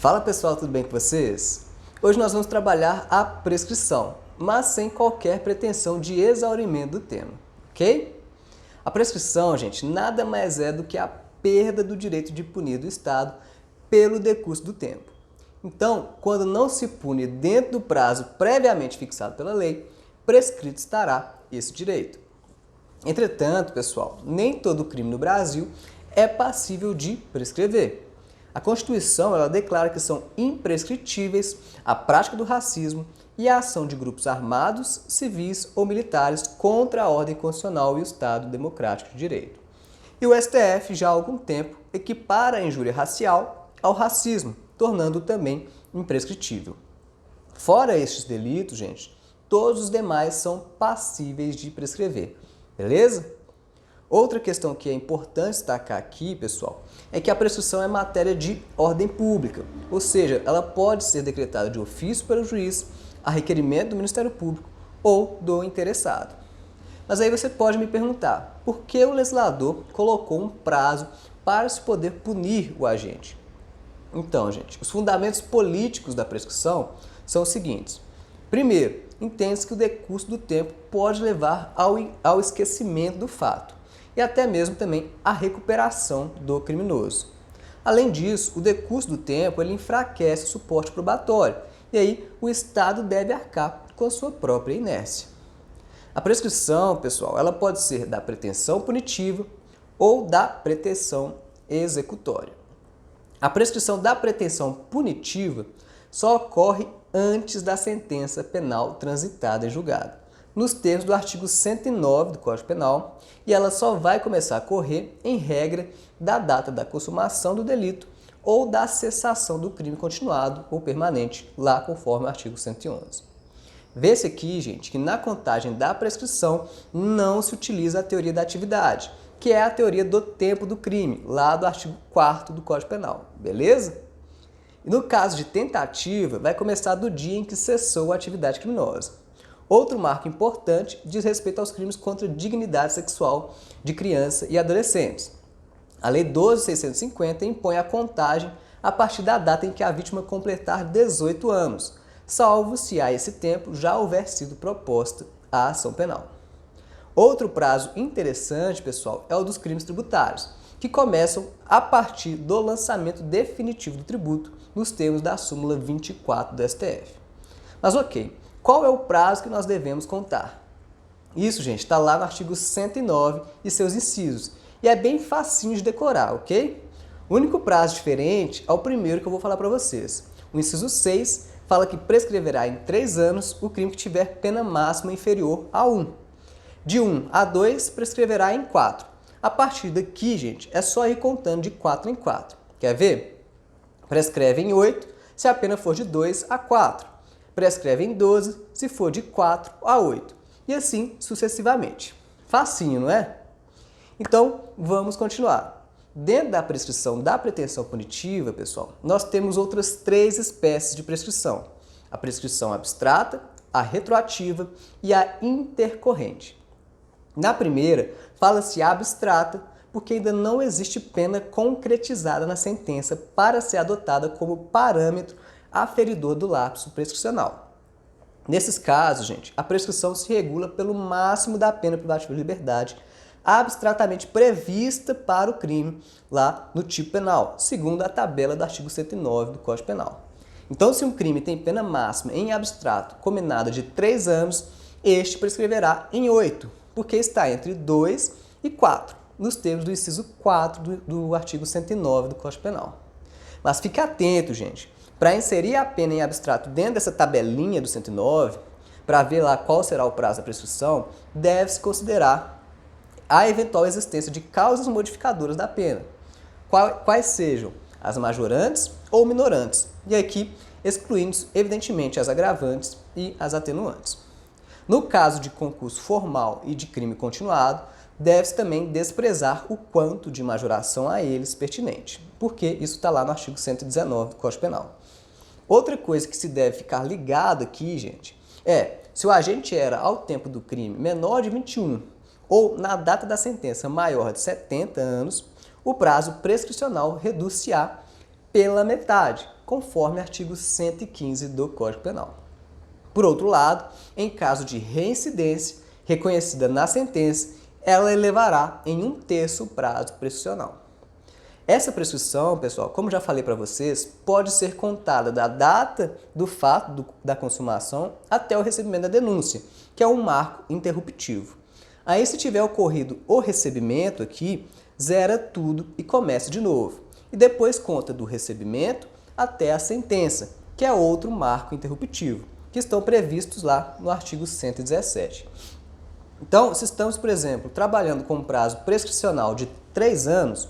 Fala pessoal, tudo bem com vocês? Hoje nós vamos trabalhar a prescrição, mas sem qualquer pretensão de exaurimento do tema, ok? A prescrição, gente, nada mais é do que a perda do direito de punir do Estado pelo decurso do tempo. Então, quando não se pune dentro do prazo previamente fixado pela lei, prescrito estará esse direito. Entretanto, pessoal, nem todo crime no Brasil é passível de prescrever. A Constituição ela declara que são imprescritíveis a prática do racismo e a ação de grupos armados, civis ou militares contra a ordem constitucional e o Estado democrático de direito. E o STF já há algum tempo equipara a injúria racial ao racismo, tornando-o também imprescritível. Fora estes delitos, gente, todos os demais são passíveis de prescrever, beleza? Outra questão que é importante destacar aqui, pessoal, é que a prescrição é matéria de ordem pública, ou seja, ela pode ser decretada de ofício pelo juiz, a requerimento do Ministério Público ou do interessado. Mas aí você pode me perguntar, por que o legislador colocou um prazo para se poder punir o agente? Então, gente, os fundamentos políticos da prescrição são os seguintes. Primeiro, entende-se que o decurso do tempo pode levar ao esquecimento do fato e até mesmo também a recuperação do criminoso. Além disso, o decurso do tempo ele enfraquece o suporte probatório e aí o Estado deve arcar com a sua própria inércia. A prescrição, pessoal, ela pode ser da pretensão punitiva ou da pretensão executória. A prescrição da pretensão punitiva só ocorre antes da sentença penal transitada em julgado, nos termos do artigo 109 do Código Penal, e ela só vai começar a correr, em regra, da data da consumação do delito ou da cessação do crime continuado ou permanente, lá conforme o artigo 111. Vê-se aqui, gente, que na contagem da prescrição não se utiliza a teoria da atividade, que é a teoria do tempo do crime, lá do artigo 4º do Código Penal, beleza? E no caso de tentativa, vai começar do dia em que cessou a atividade criminosa. Outro marco importante diz respeito aos crimes contra a dignidade sexual de criança e adolescentes. A Lei 12.650 impõe a contagem a partir da data em que a vítima completar 18 anos, salvo se a esse tempo já houver sido proposta a ação penal. Outro prazo interessante, pessoal, é o dos crimes tributários, que começam a partir do lançamento definitivo do tributo, nos termos da súmula 24 do STF. Mas ok, qual é o prazo que nós devemos contar? Isso, gente, está lá no artigo 109 e seus incisos, e é bem facinho de decorar, ok? O único prazo diferente é o primeiro que eu vou falar para vocês. O inciso 6 fala que prescreverá em 3 anos o crime que tiver pena máxima inferior a 1. De 1 a 2, prescreverá em 4. A partir daqui, gente, é só ir contando de 4 em 4. Quer ver? Prescreve em 8 se a pena for de 2 a 4. Prescreve em 12 se for de 4 a 8. E assim sucessivamente. Facinho, não é? Então, vamos continuar. Dentro da prescrição da pretensão punitiva, pessoal, nós temos outras 3 espécies de prescrição. A prescrição abstrata, a retroativa e a intercorrente. Na primeira, fala-se abstrata porque ainda não existe pena concretizada na sentença para ser adotada como parâmetro aferidor do lapso prescricional. Nesses casos, gente, a prescrição se regula pelo máximo da pena privativa de liberdade abstratamente prevista para o crime lá no tipo penal, segundo a tabela do artigo 109 do Código Penal. Então, se um crime tem pena máxima em abstrato combinada de 3 anos, este prescreverá em 8, porque está entre 2 e 4, nos termos do inciso 4 do artigo 109 do Código Penal. Mas fique atento, gente, para inserir a pena em abstrato dentro dessa tabelinha do 109, para ver lá qual será o prazo da prescrição, deve-se considerar a eventual existência de causas modificadoras da pena, quais sejam as majorantes ou minorantes, e aqui excluindo evidentemente as agravantes e as atenuantes. No caso de concurso formal e de crime continuado, deve-se também desprezar o quanto de majoração a eles pertinente, porque isso está lá no artigo 119 do Código Penal. Outra coisa que se deve ficar ligado aqui, gente, é se o agente era, ao tempo do crime, menor de 21 ou na data da sentença maior de 70 anos, o prazo prescricional reduz-se-á pela metade, conforme artigo 115 do Código Penal. Por outro lado, em caso de reincidência reconhecida na sentença, ela elevará em 1/3 o prazo prescricional. Essa prescrição, pessoal, como já falei para vocês, pode ser contada da data do fato da consumação até o recebimento da denúncia, que é um marco interruptivo. Aí, se tiver ocorrido o recebimento aqui, zera tudo e começa de novo. E depois conta do recebimento até a sentença, que é outro marco interruptivo, que estão previstos lá no artigo 117. Então, se estamos, por exemplo, trabalhando com um prazo prescricional de 3 anos,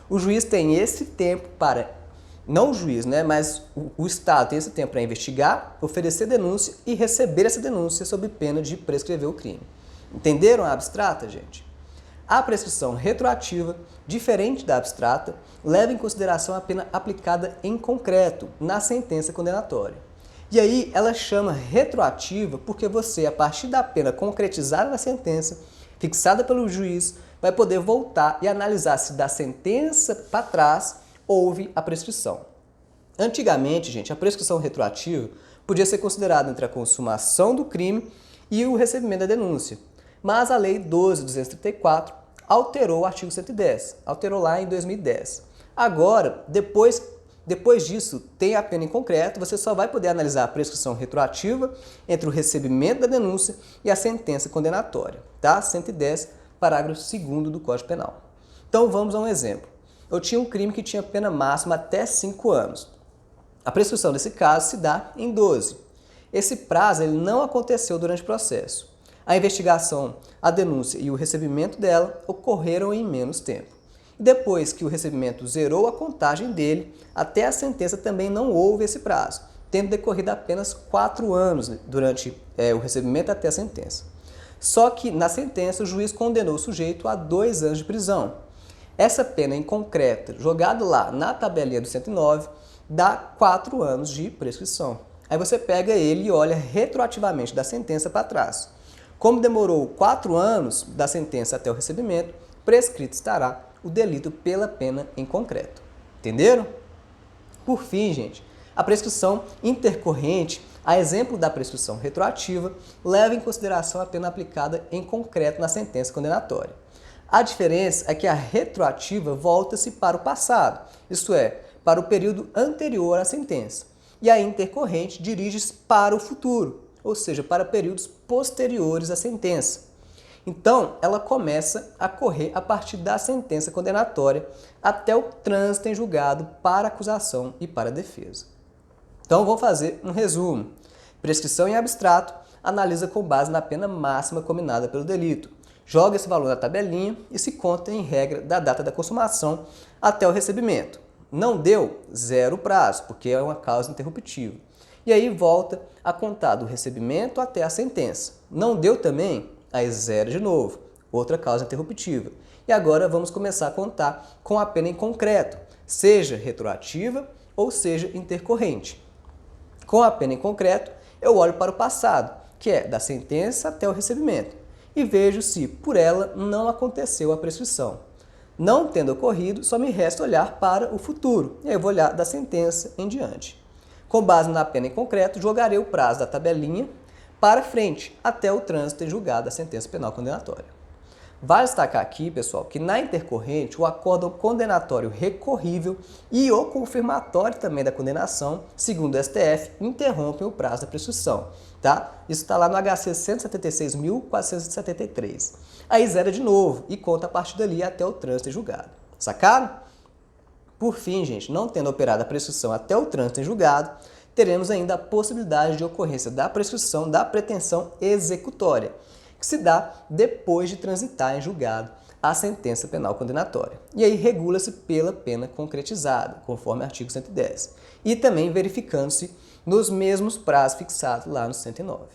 o juiz tem esse tempo para, não o juiz, né, mas o Estado tem esse tempo para investigar, oferecer denúncia e receber essa denúncia sob pena de prescrever o crime. Entenderam a abstrata, gente? A prescrição retroativa, diferente da abstrata, leva em consideração a pena aplicada em concreto, na sentença condenatória. E aí ela chama retroativa porque você, a partir da pena concretizada na sentença, fixada pelo juiz, vai poder voltar e analisar se da sentença para trás houve a prescrição. Antigamente, gente, a prescrição retroativa podia ser considerada entre a consumação do crime e o recebimento da denúncia. Mas a Lei 12.234 alterou o artigo 110, alterou lá em 2010. Agora, depois disso, tem a pena em concreto, você só vai poder analisar a prescrição retroativa entre o recebimento da denúncia e a sentença condenatória, tá? 110, parágrafo 2º do Código Penal. Então vamos a um exemplo. Eu tinha um crime que tinha pena máxima até 5 anos. A prescrição desse caso se dá em 12. Esse prazo ele não aconteceu durante o processo. A investigação, a denúncia e o recebimento dela ocorreram em menos tempo. E depois que o recebimento zerou a contagem dele, até a sentença também não houve esse prazo, tendo decorrido apenas 4 anos durante o recebimento até a sentença. Só que na sentença o juiz condenou o sujeito a 2 anos de prisão. Essa pena em concreto, jogada lá na tabelinha do 109, dá 4 anos de prescrição. Aí você pega ele e olha retroativamente da sentença para trás. Como demorou 4 anos da sentença até o recebimento, prescrito estará o delito pela pena em concreto. Entenderam? Por fim, gente, a prescrição intercorrente, a exemplo da prescrição retroativa, leva em consideração a pena aplicada em concreto na sentença condenatória. A diferença é que a retroativa volta-se para o passado, isto é, para o período anterior à sentença, e a intercorrente dirige-se para o futuro, ou seja, para períodos posteriores à sentença. Então, ela começa a correr a partir da sentença condenatória até o trânsito em julgado para acusação e para defesa. Então, vou fazer um resumo. Prescrição em abstrato analisa com base na pena máxima combinada pelo delito. Joga esse valor na tabelinha e se conta em regra da data da consumação até o recebimento. Não deu? Zero prazo, porque é uma causa interruptiva. E aí volta a contar do recebimento até a sentença. Não deu também? Aí zero de novo, outra causa interruptiva. E agora vamos começar a contar com a pena em concreto, seja retroativa ou seja intercorrente. Com a pena em concreto, eu olho para o passado, que é da sentença até o recebimento, e vejo se por ela não aconteceu a prescrição. Não tendo ocorrido, só me resta olhar para o futuro, e aí eu vou olhar da sentença em diante. Com base na pena em concreto, jogarei o prazo da tabelinha para frente, até o trânsito em julgado da sentença penal condenatória. Vale destacar aqui, pessoal, que na intercorrente o acórdão condenatório recorrível e o confirmatório também da condenação, segundo o STF, interrompem o prazo da prescrição, tá? Isso está lá no HC 176.473. Aí zera de novo e conta a partir dali até o trânsito em julgado. Sacaram? Por fim, gente, não tendo operado a prescrição até o trânsito em julgado, teremos ainda a possibilidade de ocorrência da prescrição da pretensão executória, que se dá depois de transitar em julgado a sentença penal condenatória. E aí regula-se pela pena concretizada, conforme o artigo 110. E também verificando-se nos mesmos prazos fixados lá no 109.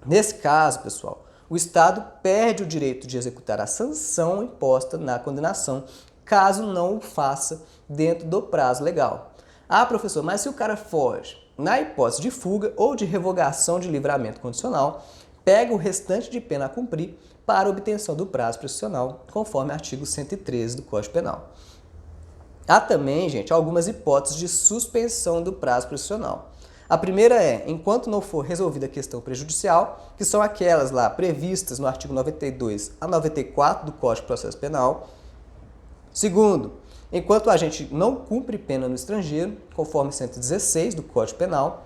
Nesse caso, pessoal, o Estado perde o direito de executar a sanção imposta na condenação, caso não o faça dentro do prazo legal. Ah, professor, mas se o cara foge, na hipótese de fuga ou de revogação de livramento condicional, pega o restante de pena a cumprir para obtenção do prazo prescricional, conforme o artigo 113 do Código Penal. Há também, gente, algumas hipóteses de suspensão do prazo prescricional. A primeira é, enquanto não for resolvida a questão prejudicial, que são aquelas lá previstas no artigo 92 a 94 do Código de Processo Penal. Segundo, enquanto o agente não cumpre pena no estrangeiro, conforme 116 do Código Penal.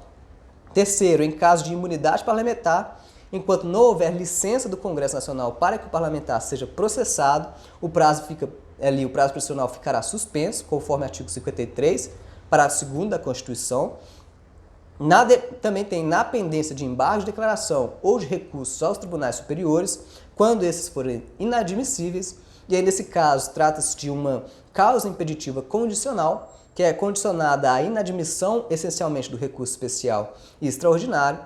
Terceiro, em caso de imunidade parlamentar, enquanto não houver licença do Congresso Nacional para que o parlamentar seja processado, o prazo prescricional ficará suspenso, conforme artigo 53, parágrafo 2º da Constituição. Também tem na pendência de embargo de declaração ou de recursos aos tribunais superiores, quando esses forem inadmissíveis, e aí nesse caso trata-se de uma causa impeditiva condicional, que é condicionada à inadmissão essencialmente do recurso especial e extraordinário,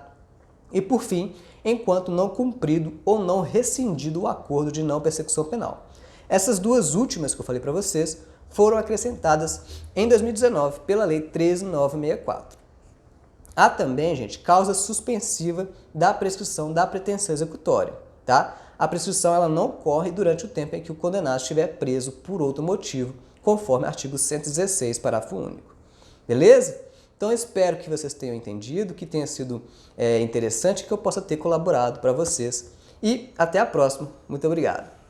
e por fim, enquanto não cumprido ou não rescindido o acordo de não persecução penal. Essas duas últimas que eu falei para vocês foram acrescentadas em 2019 pela Lei 13.964. Há também, gente, causa suspensiva da prescrição da pretensão executória, tá? A prescrição ela não corre durante o tempo em que o condenado estiver preso por outro motivo, conforme artigo 116, parágrafo único. Beleza? Então, eu espero que vocês tenham entendido, que tenha sido interessante, que eu possa ter colaborado para vocês. E até a próxima. Muito obrigado.